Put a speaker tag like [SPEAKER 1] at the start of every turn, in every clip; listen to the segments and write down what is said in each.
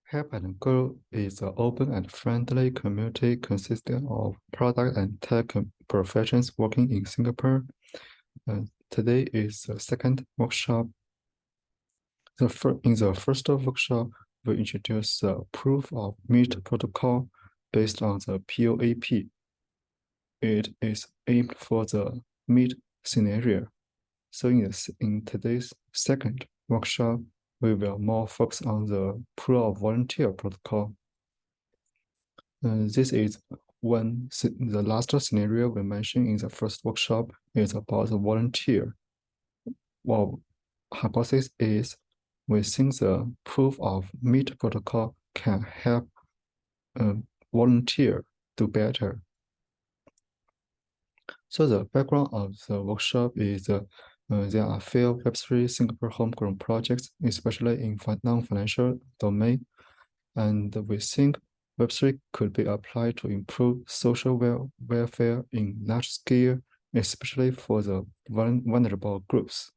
[SPEAKER 1] Help and Grow is an open and friendly community consisting of product and tech professionals working in Singapore. Today is the second workshop. In the first workshop, we introduced the proof of meet protocol based on the POVP. It is aimed for the meet scenario. So in today's second workshop, we will more focus on the pool of volunteer protocol. This is the last scenario we mentioned in the first workshop is about the volunteer. Well, hypothesis is we think the proof of meet protocol can help volunteer do better. So the background of the workshop is there are few Web3 Singapore homegrown projects, especially in non-financial domain, and we think Web3 could be applied to improve social welfare in large scale, especially for the vulnerable groups.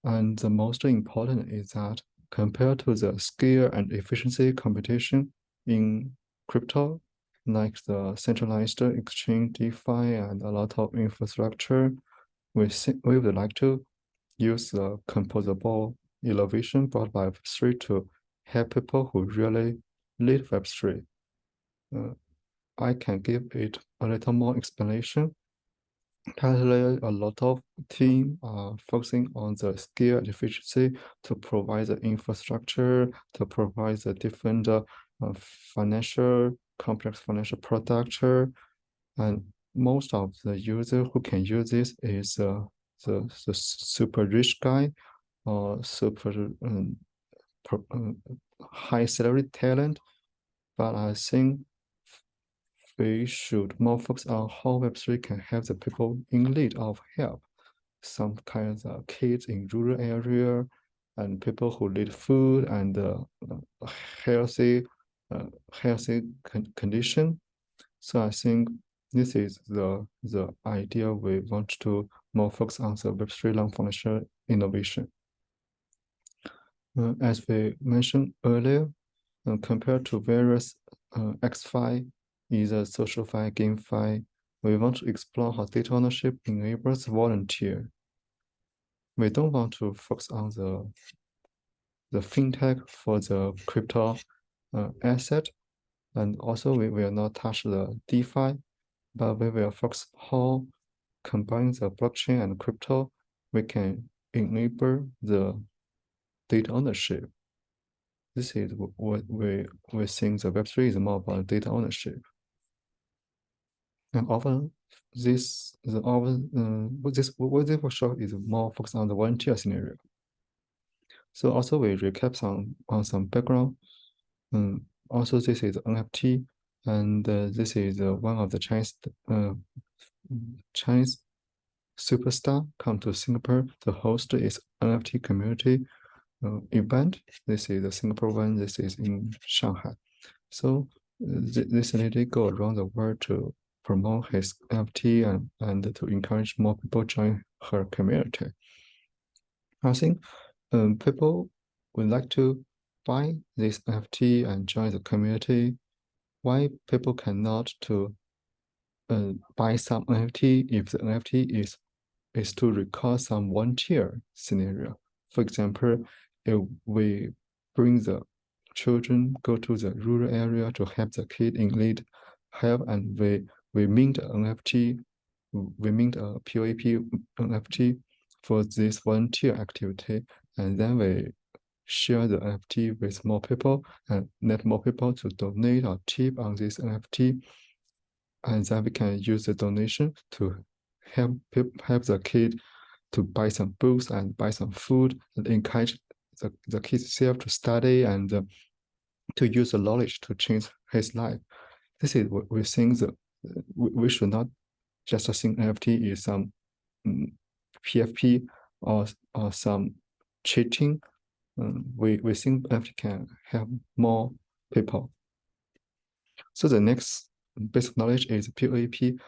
[SPEAKER 1] And the most important is that compared to the scale and efficiency competition in crypto, like the centralized exchange, DeFi, and a lot of infrastructure, we would like to use the composable innovation brought by Web3 to help people who really need Web3. I can give it a little more explanation. Currently, a lot of teams are focusing on the scale and efficiency to provide the infrastructure, to provide the different complex financial product, and most of the users who can use this is the super rich guy or super high salary talent. But I think we should more focus on how Web3 can help the people in need of help. Some kinds of kids in rural area and people who need food and healthy condition. So I think this is the idea we want to more focus on the Web3 non-financial innovation. As we mentioned earlier, compared to various XFi, either SocialFi, GameFi, we want to explore how data ownership enables volunteer. We don't want to focus on the fintech for the crypto asset, and also we will not touch the DeFi, but we will focus how combining the blockchain and crypto, we can enable the data ownership. This is what we think the Web3 is more about data ownership. And often this workshop is more focused on the volunteer scenario. So also we recap on some background. Also this is NFT, and this is one of the Chinese superstar come to Singapore to host its NFT community event. This is the Singapore one. This is in Shanghai. So this lady go around the world to promote his NFT and to encourage more people join her community. I think people would like to buy this NFT and join the community. Why people cannot to buy some NFT if the NFT is to record some volunteer scenario? For example, if we bring the children go to the rural area to help the kid in need help, and we mint an NFT, we mint a POVP NFT for this volunteer activity, and then we share the NFT with more people and let more people to donate or tip on this NFT, and then we can use the donation to help the kid to buy some books and buy some food and encourage the kid self to study and to use the knowledge to change his life. This is what we think that we should not just think NFT is some PFP or some cheating. We think NFT can help more people. So the next basic knowledge is POVP.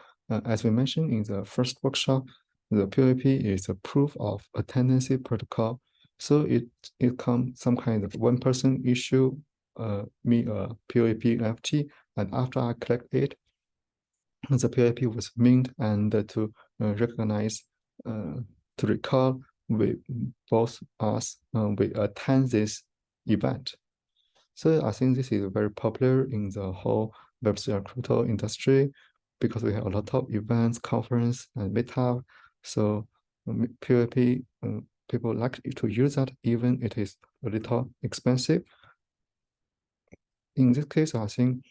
[SPEAKER 1] As we mentioned in the first workshop, the POVP is a proof of attendancy protocol. So it comes some kind of one person issue me a POVP NFT, and after I collect it, the POVP was mint, and to recognize to recall we both us we attend this event. So I think this is very popular in the whole Web3 and crypto industry because we have a lot of events, conference, and meetup. So POVP people like to use that even it is a little expensive. In this case, I think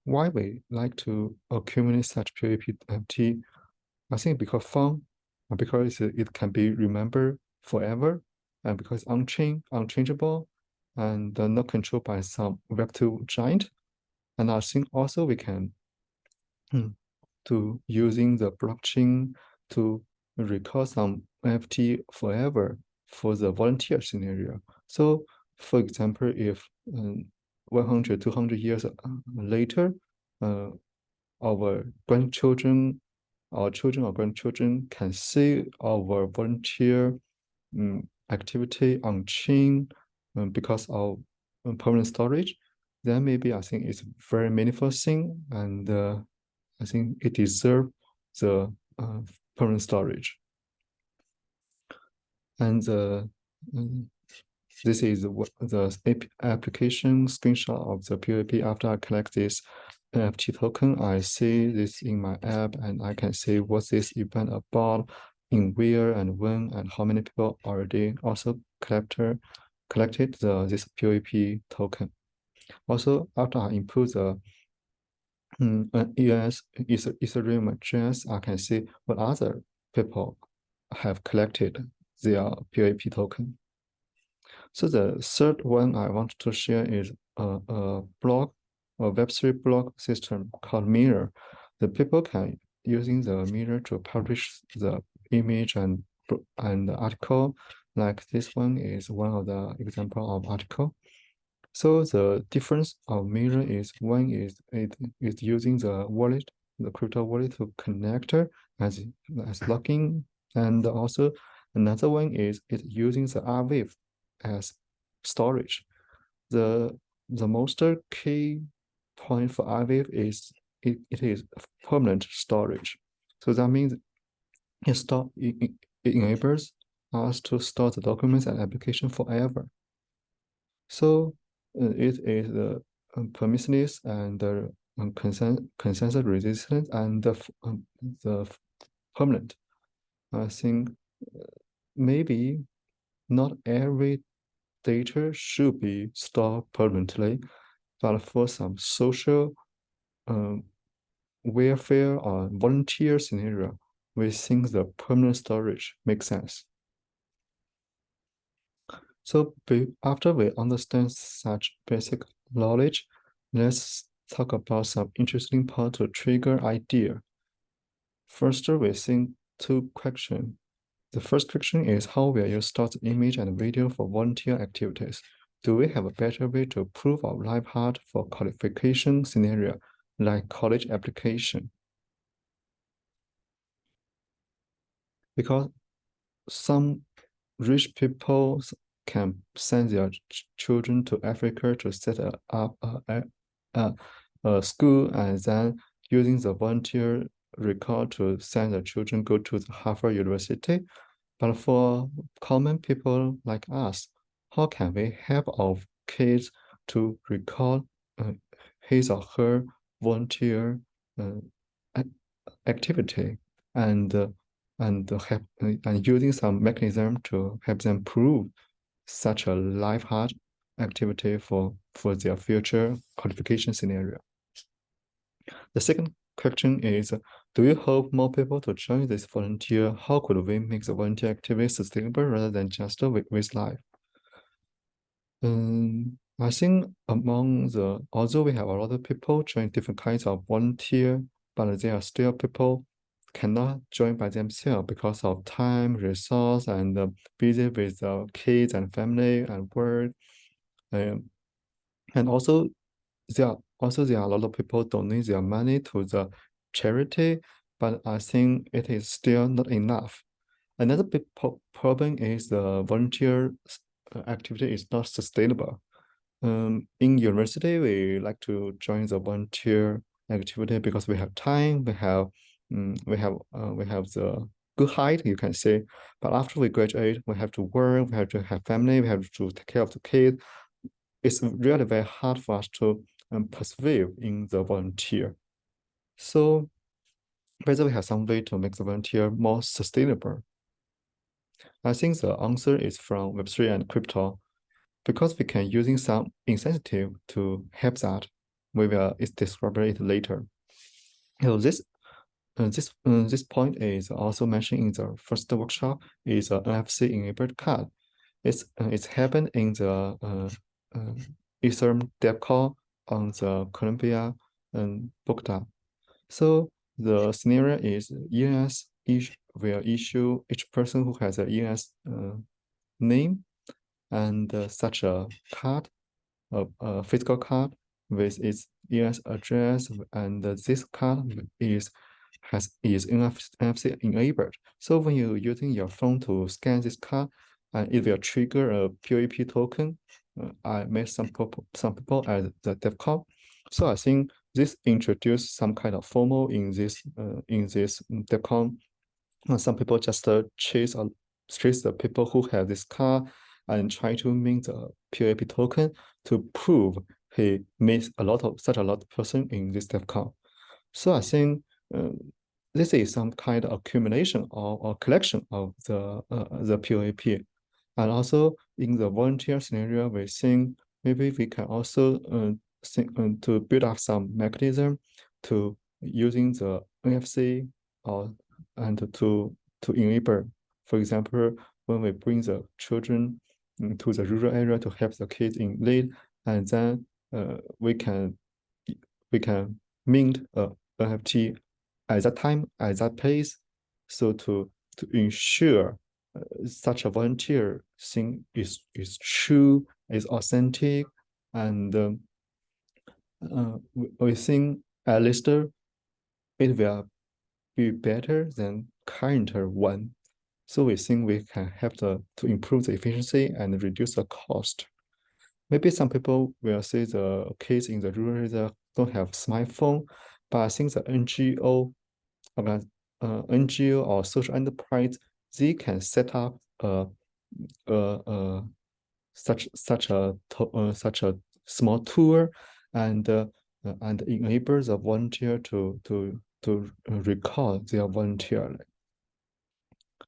[SPEAKER 1] why we like to accumulate such POVP NFT, I think because fun, because it can be remembered forever, and because unchangeable, and not controlled by some Web2 giant. And I think also we can to using the blockchain to record some NFT forever for the volunteer scenario. So for example, if 100, 200 years later, uh, our grandchildren, our children or grandchildren can see our volunteer activity on chain because of permanent storage, then maybe I think it's very meaningful thing, and I think it deserves the permanent storage. And this is the application screenshot of the POVP. After I collect this NFT token, I see this in my app, and I can see what this event about, in where and when, and how many people already also collected this POVP token. Also, after I input the Ethereum address, I can see what other people have collected their POVP token. So the third one I want to share is a Web3 blog system called Mirror. The people can using the Mirror to publish the image and the article. Like this one is one of the example of article. So the difference of Mirror is one is it is using the wallet, the crypto wallet to connect as login, and also another one is it using the Rwave as storage. The most key point for Rwave is it is permanent storage. So that means it enables us to store the documents and application forever. So it is permissionless and consensus resistant and the permanent. I think maybe not every data should be stored permanently, but for some social welfare or volunteer scenario, we think the permanent storage makes sense. So after we understand such basic knowledge, let's talk about some interesting part to trigger idea. First, we think two questions. The first question is how will you store the image and video for volunteer activities? Do we have a better way to prove our life hard for qualification scenario, like college application? Because some rich people can send their children to Africa to set up a school, and then using the volunteer record to send the children go to the Harvard University. But for common people like us, how can we help our kids to record his or her volunteer activity and help and using some mechanism to help them prove such a life hard activity for their future qualification scenario. The second question is, do you hope more people to join this volunteer? How could we make the volunteer activity sustainable rather than just with life? I think although we have a lot of people join different kinds of volunteer, but there are still people cannot join by themselves because of time, resource, and busy with kids and family and work. And also there are a lot of people donate their money to the charity, but I think it is still not enough. Another big problem is the volunteer activity is not sustainable. In university, we like to join the volunteer activity because we have time, we have the good height, you can say. But after we graduate, we have to work, we have to have family, we have to take care of the kids. It's really very hard for us to persevere in the volunteer. So whether we have some way to make the volunteer more sustainable. I think the answer is from Web3 and crypto because we can using some incentive to help that. We will describe it later. So this point is also mentioned in the first workshop is an NFC enabled card. It's happened in the Ethereum dev call on the Columbia Bogota. So the scenario is ENS will issue each person who has a ENS name and such a card, a physical card with its ENS address, and this card is NFC enabled. So when you're using your phone to scan this card, it will trigger a POVP token. I met some people at the DevCon. So I think this introduced some kind of FOMO in this DevCon. Some people just chase the people who have this card and try to mint the POVP token to prove he meets a lot of person in this DevCon. So I think this is some kind of accumulation or collection of the POVP. And also in the volunteer scenario, we think maybe we can also think to build up some mechanism to using the NFC or and to enable, for example, when we bring the children to the rural area to help the kids in need, and then we can mint a NFT at that time, at that place, so to ensure such a volunteer thing is true, is authentic, and we think at least it will be better than current one. So we think we can help to improve the efficiency and reduce the cost. Maybe some people will say the kids in the rural area don't have smartphone, but I think the NGO or social enterprise, they can set up such a small tool and enable the volunteer to recall their volunteer.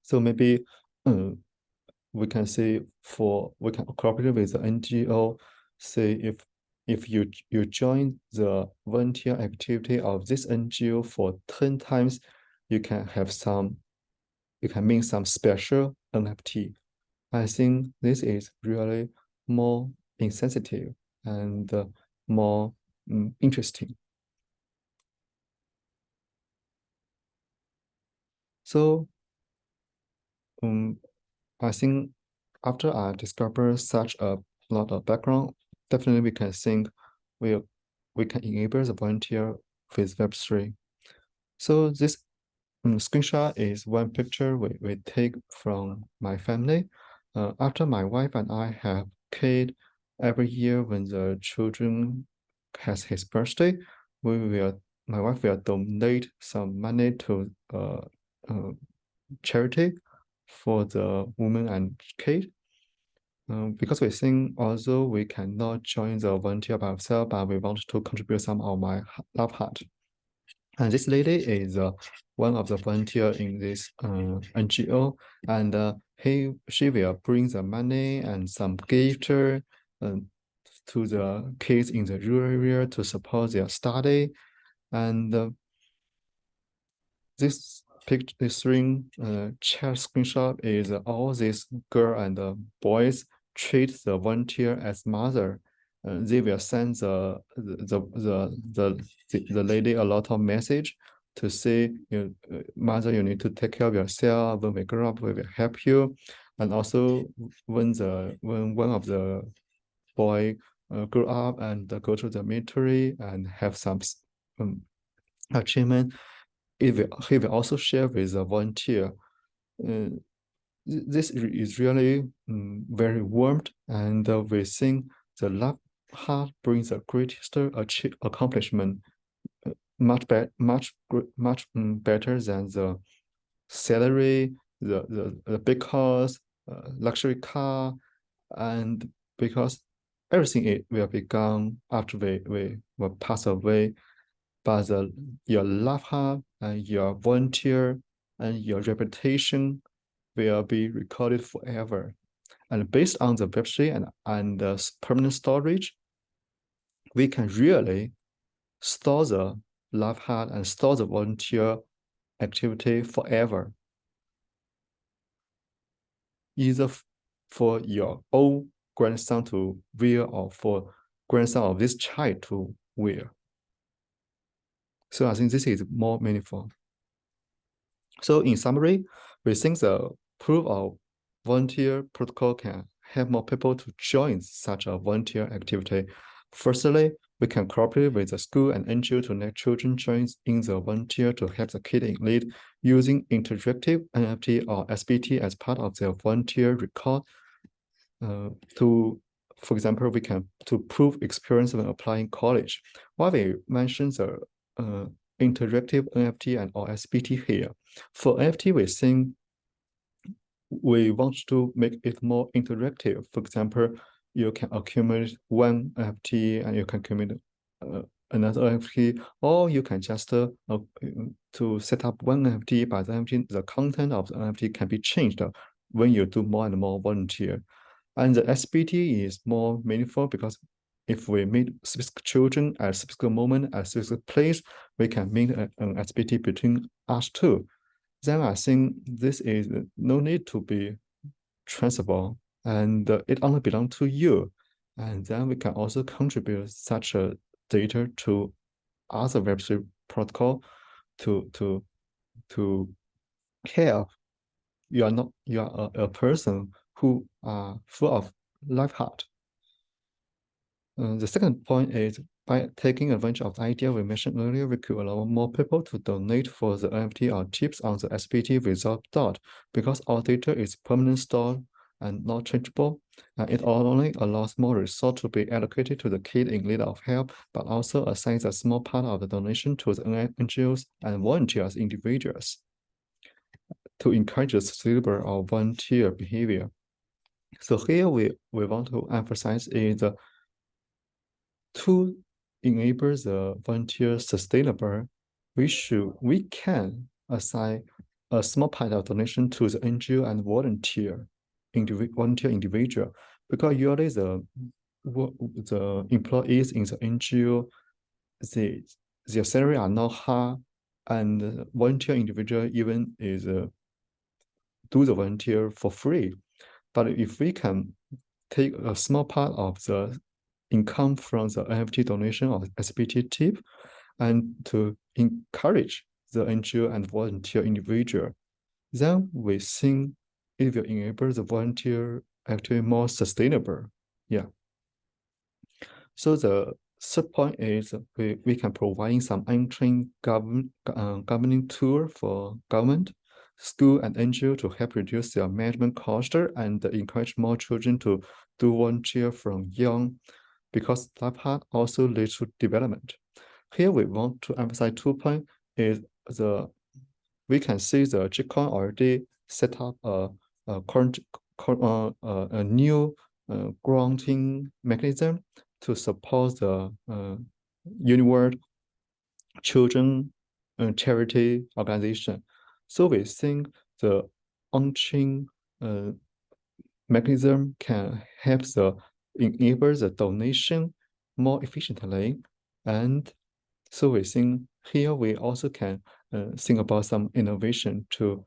[SPEAKER 1] So maybe we can say we can cooperate with the NGO. Say if you join the volunteer activity of this NGO for 10 times, you can make some special NFT. I think this is really more insensitive and more interesting. So I think after I discover such a lot of background, definitely we can think we can enable the volunteer with Web3. So this screenshot is one picture we take from my family. After my wife and I have kid, every year when the children has his birthday, my wife will donate some money to charity for the woman and kid. Because we think although we cannot join the volunteer by ourselves, but we want to contribute some of my love heart. And this lady is one of the volunteer in this NGO, and she will bring the money and some gift to the kids in the rural area to support their study. And this picture, this chat screenshot is all these girl and boys treat the volunteer as mother. They will send the lady a lot of message to say, mother, you need to take care of yourself. When we grow up, we will help you. And also, when one of the boy grow up and go to the military and have some achievement, he will also share with the volunteer. this is really very warm, and we think the love heart brings the greatest accomplishment, much better than the salary, the big house, luxury car, and because everything it will be gone after we will pass away, but your love heart and your volunteer and your reputation will be recorded forever. And based on the Web3 and the permanent storage, we can really store the love heart and store the volunteer activity forever, either for your own grandson to wear or for grandson of this child to wear. So I think this is more meaningful. So in summary, we think the proof of volunteer protocol can help more people to join such a volunteer activity. Firstly, we can cooperate with the school and NGO to let children join in the volunteer to help the kid in need using interactive NFT or SBT as part of their volunteer record. For example, we can to prove experience when applying college. While we mentioned the interactive NFT and or SBT here, for NFT, we think we want to make it more interactive. For example, you can accumulate one NFT and you can accumulate another NFT, or you can just to set up one NFT, but the NFT, the content of the NFT can be changed when you do more and more volunteer. And the SBT is more meaningful because if we meet specific children at a specific moment, at a specific place, we can meet an SBT between us two. Then I think this is no need to be traceable, and it only belongs to you. And then we can also contribute such a data to other Web3 protocol to help. You are a person who are full of life heart. The second point is by taking advantage of the idea we mentioned earlier, we could allow more people to donate for the NFT or tips on the SBT without doubt, because our data is permanent stored and not changeable. It only allows more resource to be allocated to the kid in need of help, but also assigns a small part of the donation to the NGOs and volunteers individuals to encourage the sustainable or volunteer behavior. So here we want to emphasize is to enable the volunteer sustainable, we can assign a small part of donation to the NGO and volunteer individual, because usually the employees in the NGO, their salary are not high, and volunteer individual even is do the volunteer for free. But if we can take a small part of the income from the NFT donation or SBT tip and to encourage the NGO and volunteer individual, then we think it will enable the volunteer actually more sustainable. Yeah. So the third point is we can provide some untrained governing tool for government, school, and NGO to help reduce their management cost and encourage more children to do volunteer from young, because life heart also leads to development. Here we want to emphasize 2 points is we can see the e.g.to already set up a new granting mechanism to support the Uniworld Children Charity Organization. So we think the on-chain mechanism can help enable the donation more efficiently. And so we think here we also can think about some innovation to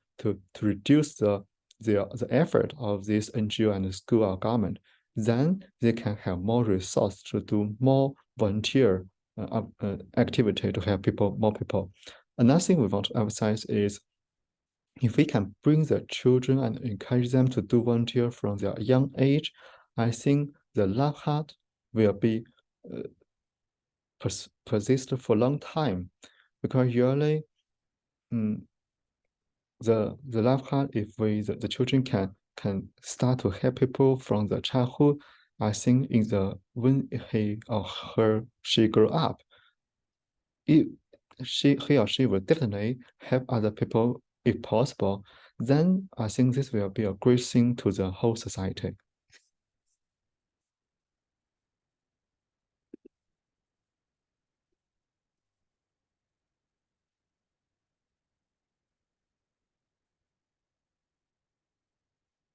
[SPEAKER 1] reduce the effort of this NGO and the school or government. Then they can have more resource to do more volunteer activity to help more people. Another thing we want to emphasize is if we can bring the children and encourage them to do volunteer from their young age, I think the love heart will be persist for a long time, because usually the left hand, if the children can start to help people from the childhood, I think in the when he or she grow up, it he or she will definitely help other people if possible. Then I think this will be a great thing to the whole society.